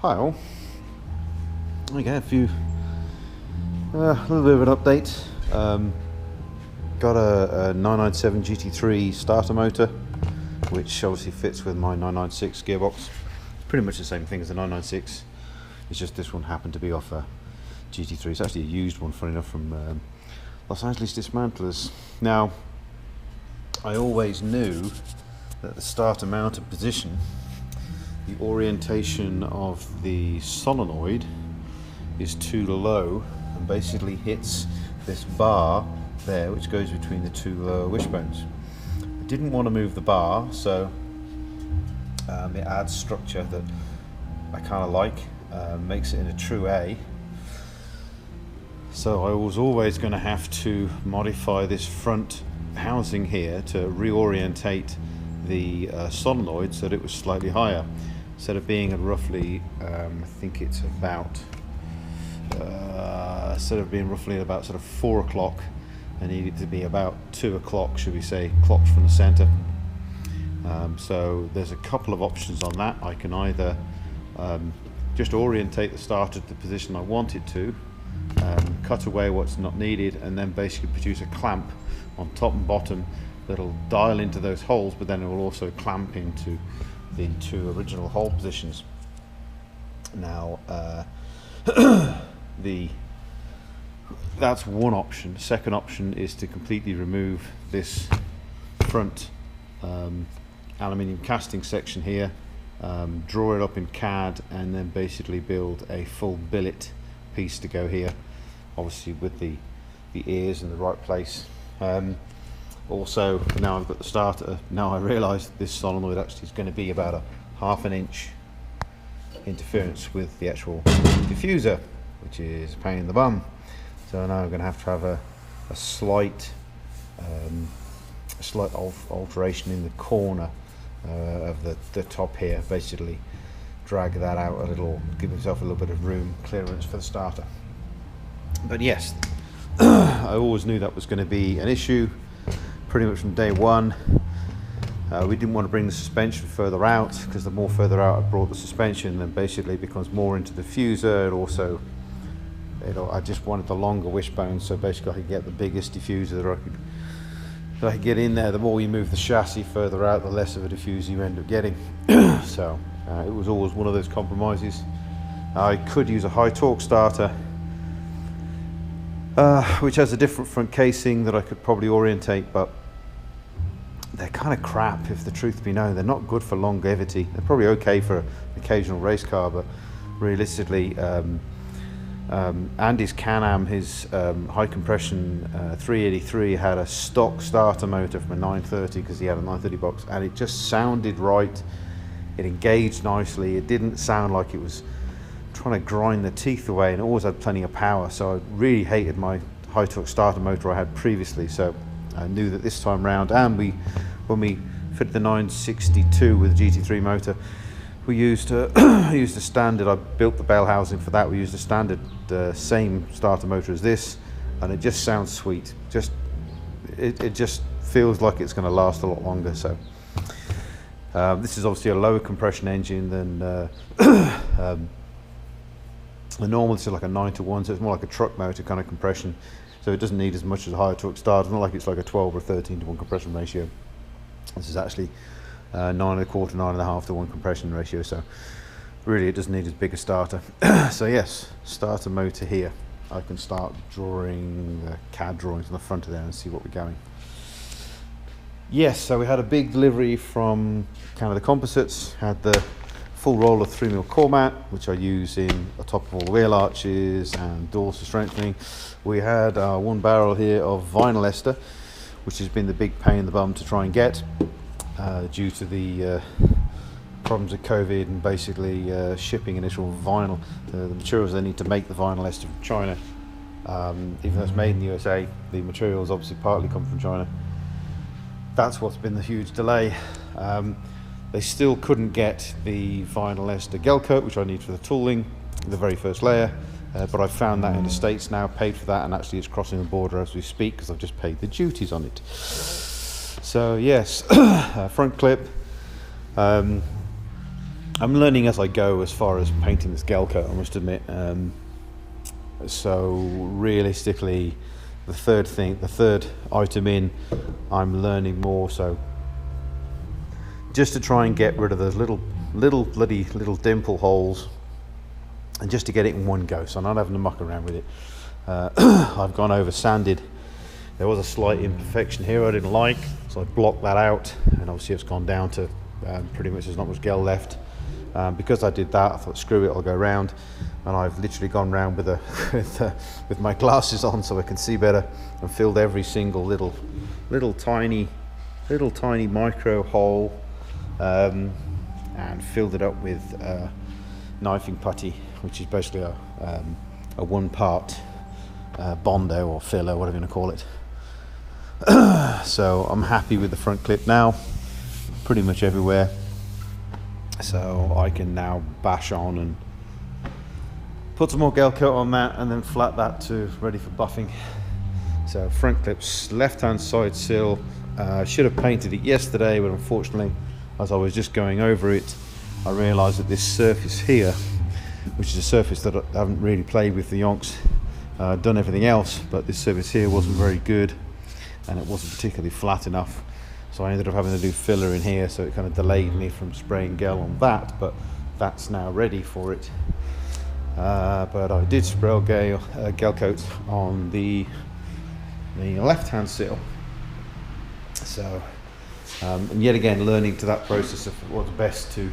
Hi all. Okay, a little bit of an update. Got a 997 GT3 starter motor, which obviously fits with my 996 gearbox. It's pretty much the same thing as the 996. It's just this one happened to be off a GT3. It's actually a used one, funny enough, from Los Angeles Dismantlers. Now, I always knew that the starter mounted position, the orientation of the solenoid is too low and basically hits this bar there, which goes between the two lower wishbones. I didn't want to move the bar, so it adds structure that I kind of like, makes it in a true A. So I was always going to have to modify this front housing here to reorientate the solenoid so that it was slightly higher. Instead of being at roughly, I think it's about, instead of being roughly about sort of 4 o'clock, I need it to be about 2 o'clock, should we say, clocked from the center. So there's a couple of options on that. I can either just orientate the starter to the position I want it to, cut away what's not needed, and then basically produce a clamp on top and bottom that'll dial into those holes, but then it will also clamp into the two original hole positions. Now, that's one option. The second option is to completely remove this front aluminium casting section here, draw it up in CAD, and then basically build a full billet piece to go here, obviously with the ears in the right place. Also, now I've got the starter, now I realise this solenoid actually is going to be about a ½ inch interference with the actual diffuser, which is a pain in the bum. So now I'm going to have a slight alteration in the corner of the top here, basically drag that out a little, give myself a little bit of room clearance for the starter. But yes, I always knew that was going to be an issue pretty much from day one. We didn't want to bring the suspension further out, because the more further out I brought the suspension, then basically it becomes more into the diffuser. I just wanted the longer wishbone, so basically I could get the biggest diffuser that I could get in there. The more you move the chassis further out, the less of a diffuser you end up getting. So it was always one of those compromises. I could use a high torque starter, which has a different front casing that I could probably orientate, but they're kind of crap, if the truth be known. They're not good for longevity. They're probably okay for an occasional race car, but realistically, Andy's Can-Am, his high compression 383 had a stock starter motor from a 930, because he had a 930 box, and it just sounded right. It engaged nicely. It didn't sound like it was trying to grind the teeth away, and it always had plenty of power. So I really hated my high torque starter motor I had previously. So I knew that this time round, and when we fit the 962 with the GT3 motor, we used a standard. I built the bell housing for that. We used a standard same starter motor as this, and it just sounds sweet. It just feels like it's going to last a lot longer. So this is obviously a lower compression engine than the normal. This is like a 9:1, so it's more like a truck motor kind of compression. So it doesn't need as much as a higher torque starter. It's not like it's like a 12 or 13:1 compression ratio. This is actually 9.25, 9.5 to 1 compression ratio. So really, it doesn't need as big a starter. So yes, starter motor here. I can start drawing the CAD drawings on the front of there and see what we're going. Yes, so we had a big delivery from Canada Composites. Had the full roll of 3mm core mat, which I use in the top of all the wheel arches and doors for strengthening. We had one barrel here of vinyl ester, which has been the big pain in the bum to try and get due to the problems with COVID and basically shipping initial vinyl. The materials they need to make the vinyl ester from China. Even though it's made in the USA, the materials obviously partly come from China. That's what's been the huge delay. They still couldn't get the vinyl ester gel coat, which I need for the tooling, the very first layer, but I've found that in the States now, paid for that, and actually it's crossing the border as we speak, because I've just paid the duties on it. So yes, front clip, I'm learning as I go as far as painting this gel coat, I must admit. So realistically, the third item in, I'm learning more. So just to try and get rid of those little dimple holes, and just to get it in one go, so I'm not having to muck around with it. I've gone over sanded. There was a slight imperfection here I didn't like, so I blocked that out, and obviously it's gone down to pretty much there's not much gel left. Because I did that, I thought screw it, I'll go round, and I've literally gone round with with my glasses on so I can see better, and filled every single little tiny micro hole, and filled it up with knifing putty, which is basically a one-part Bondo or filler, whatever you want to call it. So I'm happy with the front clip now, pretty much everywhere. So I can now bash on and put some more gel coat on that, and then flat that to ready for buffing. So front clips, left-hand side sill. Should have painted it yesterday, but unfortunately, as I was just going over it, I realised that this surface here, which is a surface that I haven't really played with the yonks, done everything else, but this surface here wasn't very good, and it wasn't particularly flat enough. So I ended up having to do filler in here, so it kind of delayed me from spraying gel on that, but that's now ready for it. But I did spray gel coat on the left-hand sill. So, and yet again, learning to that process of what's best to,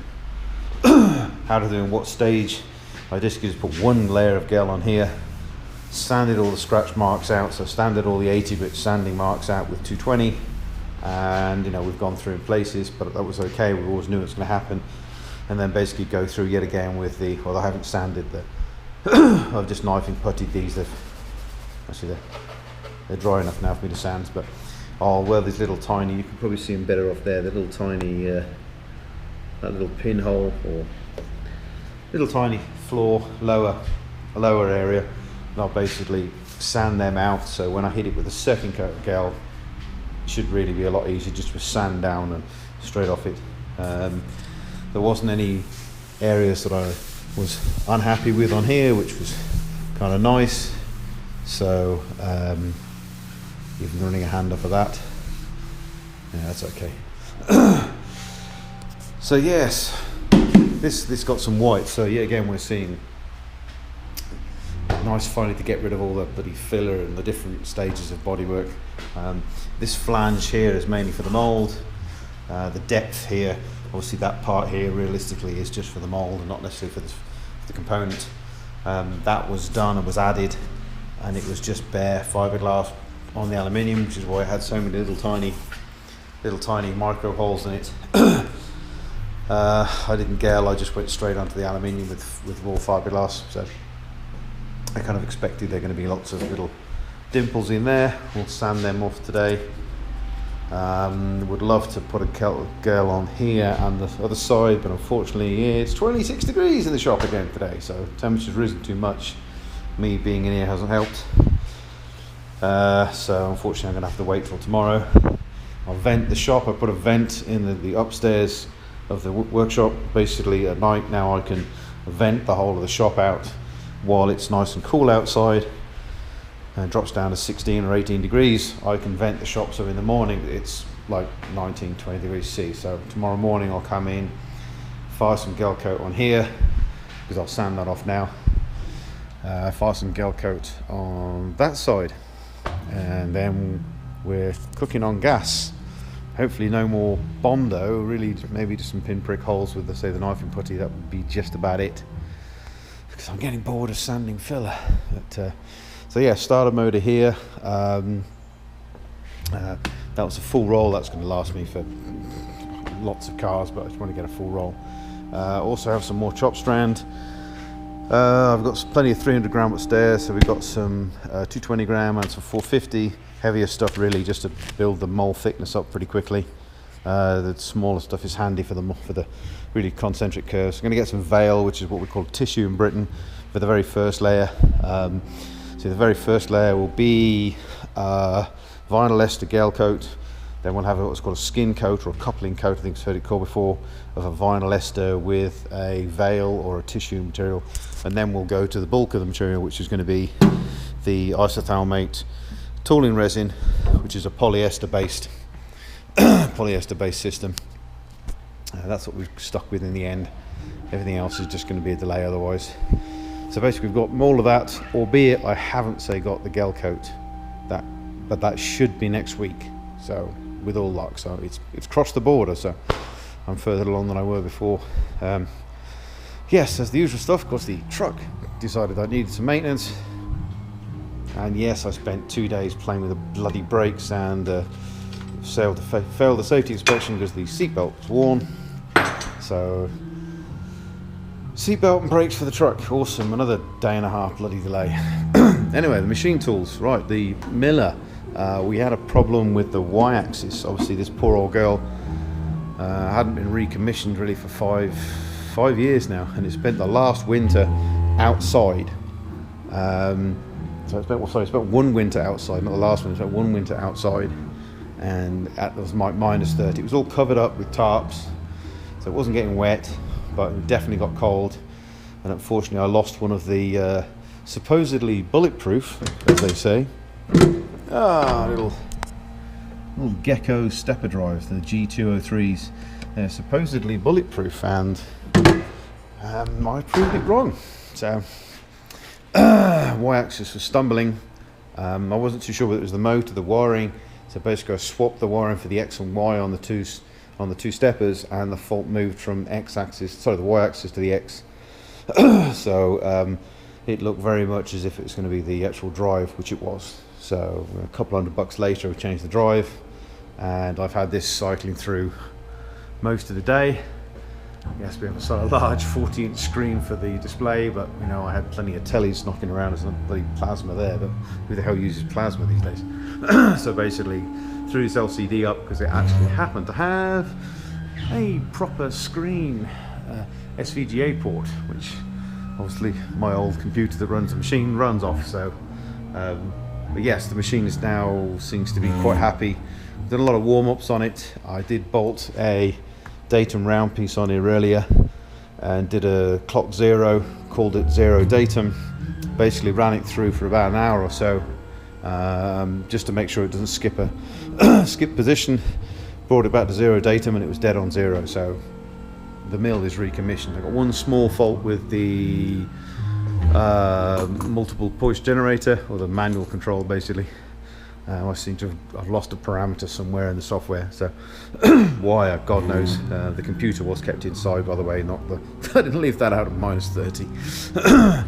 how to do in what stage. I just put one layer of gel on here, sanded all the scratch marks out, so sanded all the 80-bit sanding marks out with 220. And we've gone through in places, but that was okay. We always knew it was going to happen. And then basically go through yet again with well, I haven't sanded I've just knifing puttied these. They're dry enough now for me to sand, but these little tiny, you can probably see them better off there, the little tiny that little pinhole or little tiny floor lower area, and I'll basically sand them out, so when I hit it with a second coat of gel, should really be a lot easier just to sand down and straight off it. There wasn't any areas that I was unhappy with on here, which was kind of nice, so even running a hand off of that, yeah, that's okay. So yes, this got some white, so yet again we're seeing nice finally to get rid of all the bloody filler and the different stages of bodywork. This flange here is mainly for the mould. The depth here, obviously that part here realistically is just for the mould and not necessarily for the component. That was done and was added, and it was just bare fiberglass on the aluminium, which is why it had so many little tiny micro holes in it. I didn't gel, I just went straight onto the aluminium with raw fiberglass, so I kind of expected there are going to be lots of little dimples in there. We'll sand them off today. Would love to put a gel on here and the other side, but unfortunately it's 26 degrees in the shop again today, so temperature's risen too much. Me being in here hasn't helped. So unfortunately I'm going to have to wait till tomorrow. I'll vent the shop. I put a vent in the upstairs of the workshop. Basically at night now I can vent the whole of the shop out while it's nice and cool outside and drops down to 16 or 18 degrees. I can vent the shop, so in the morning it's like 19, 20 degrees C. So tomorrow morning I'll come in, fire some gel coat on here, because I'll sand that off now. Fire some gel coat on that side, and then we're cooking on gas. Hopefully no more Bondo, really maybe just some pinprick holes with the knifing putty. That would be just about it, because I'm getting bored of sanding filler. But, so yeah, starter motor here. That was a full roll. That's going to last me for lots of cars, but I just want to get a full roll. Also have some more chop strand. I've got plenty of 300 gram upstairs, so we've got some 220 gram and some 450. Heavier stuff really, just to build the mold thickness up pretty quickly. The smaller stuff is handy for the really concentric curves. I'm going to get some veil, which is what we call tissue in Britain, for the very first layer. So the very first layer will be vinyl ester gel coat, Then we'll have what's called a skin coat or a coupling coat, I think I've heard it called before, of a vinyl ester with a veil or a tissue material. And then we'll go to the bulk of the material, which is going to be the isothalmate tooling resin, which is a polyester based system. That's what we've stuck with in the end. Everything else is just going to be a delay otherwise. So basically we've got all of that, albeit I haven't got the gel coat, but that should be next week. So with all luck, so it's crossed the border, so I'm further along than I were before. Yes, as the usual stuff. Of course, the truck decided I needed some maintenance, and yes, I spent 2 days playing with the bloody brakes and failed the safety inspection because the seatbelt was worn. So seatbelt and brakes for the truck, awesome. Another day and a half bloody delay. Anyway, the machine tools, right? The miller. We had a problem with the y-axis. Obviously, this poor old girl hadn't been recommissioned really for five years now, and it spent the last winter outside. So it spent one winter outside, not the last one. It spent one winter outside, and it was minus 30. It was all covered up with tarps, so it wasn't getting wet, but it definitely got cold. And unfortunately, I lost one of the supposedly bulletproof, as they say. Little Gecko stepper drives, the G203s. They're supposedly bulletproof, and I proved it wrong. So y-axis was stumbling. I wasn't too sure whether it was the motor, the wiring. So basically I swapped the wiring for the X and Y on the two steppers, and the fault moved from the y-axis to the X. So it looked very much as if it was going to be the actual drive, which it was. So a couple $100 later, we changed the drive, and I've had this cycling through most of the day. Yes, we have a large 40-inch screen for the display, but you know, I had plenty of tellies knocking around. There's no bloody plasma there, but who the hell uses plasma these days? So basically, threw this LCD up because it actually happened to have a proper screen SVGA port, which obviously my old computer that runs the machine runs off. So but yes, the machine seems to be quite happy. Did a lot of warm-ups on it. I did bolt a datum round piece on here earlier and did a clock zero, called it zero datum. Basically ran it through for about an hour or so, just to make sure it doesn't skip position. Brought it back to zero datum and it was dead on zero. So the mill is recommissioned. I got one small fault with the multiple push generator, or the manual control basically. I seem to have lost a parameter somewhere in the software, so why, God knows. The computer was kept inside, by the way, not the I didn't leave that out at minus 30. But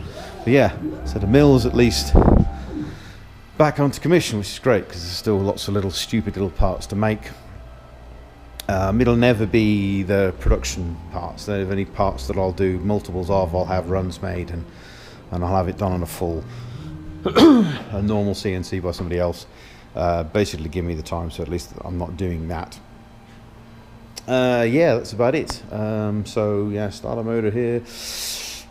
yeah, so the mill's at least back onto commission, which is great because there's still lots of little stupid little parts to make. It'll never be the production parts. There are any parts that I'll do multiples of, I'll have runs made, and I'll have it done on a normal CNC by somebody else. Basically give me the time, so at least I'm not doing that. Yeah, that's about it. So yeah, starter motor here.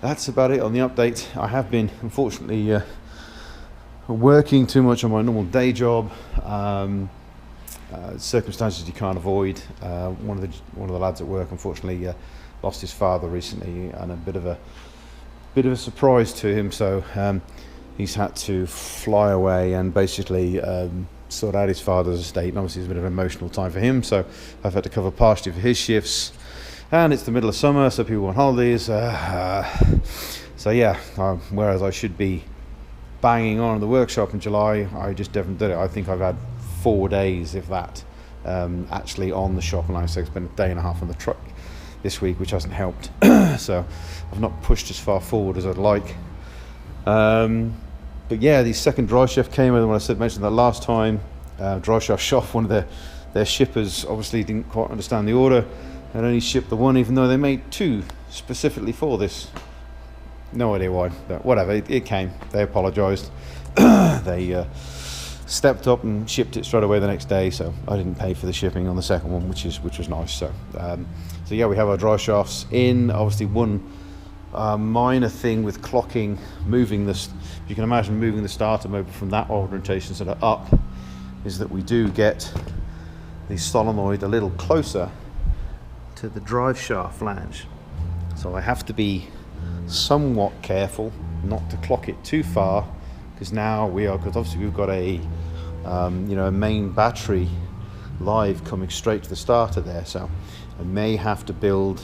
That's about it on the update. I have been, unfortunately, working too much on my normal day job. Circumstances you can't avoid. One of the lads at work, unfortunately, lost his father recently, and a bit of a surprise to him. So he's had to fly away and basically sort out his father's estate, and obviously it's a bit of an emotional time for him, so I've had to cover partially for his shifts, and it's the middle of summer, so people want holidays. So yeah, whereas I should be banging on in the workshop in July, I just definitely did it. I think I've had 4 days, if that, actually on the shop, and like I said, I spent a day and a half on the truck this week, which hasn't helped. So I've not pushed as far forward as I'd like. But yeah, the second dry shaft came in. When I mentioned that last time, dry shaft shop, one of their shippers obviously didn't quite understand the order and only shipped the one, even though they made two specifically for this. No idea why, but whatever, it came. They apologised. They stepped up and shipped it straight away the next day, so I didn't pay for the shipping on the second one, which was nice. So yeah, we have our dry shafts in. Obviously, one minor thing with clocking, moving this, you can imagine moving the starter motor from that orientation sort of up, is that we do get the solenoid a little closer to the drive shaft flange. So I have to be somewhat careful not to clock it too far, because now because obviously we've got a a main battery live coming straight to the starter there, so I may have to build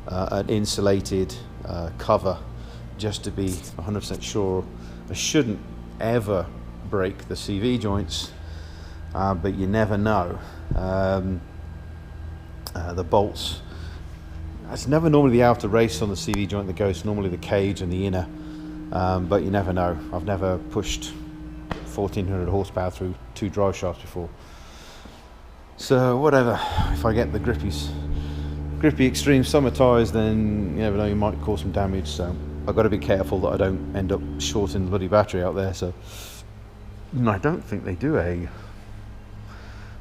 an insulated cover just to be 100% sure. I shouldn't ever break the CV joints, but you never know. The bolts, it's never normally the outer race on the CV joint that goes, normally the cage and the inner, but you never know. I've never pushed 1400 horsepower through 2 drive shafts before, so whatever. If I get the grippy extreme summer tyres, then you never know, you might cause some damage, so I've got to be careful that I don't end up shorting the bloody battery out there. So I don't think they do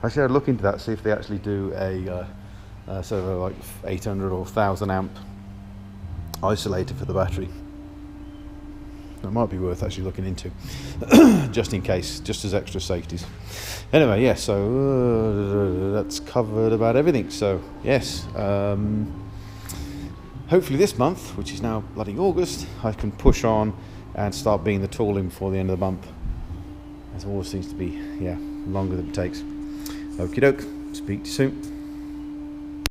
actually I'd look into that, see if they actually do a sort of like 800 or 1000 amp isolator for the battery. That might be worth actually looking into, just in case, just as extra safeties. Anyway, yeah, so that's covered about everything. So yes, hopefully this month, which is now bloody August, I can push on and start being the tooling before the end of the month. As always seems to be, longer than it takes. Okie doke, speak to you soon.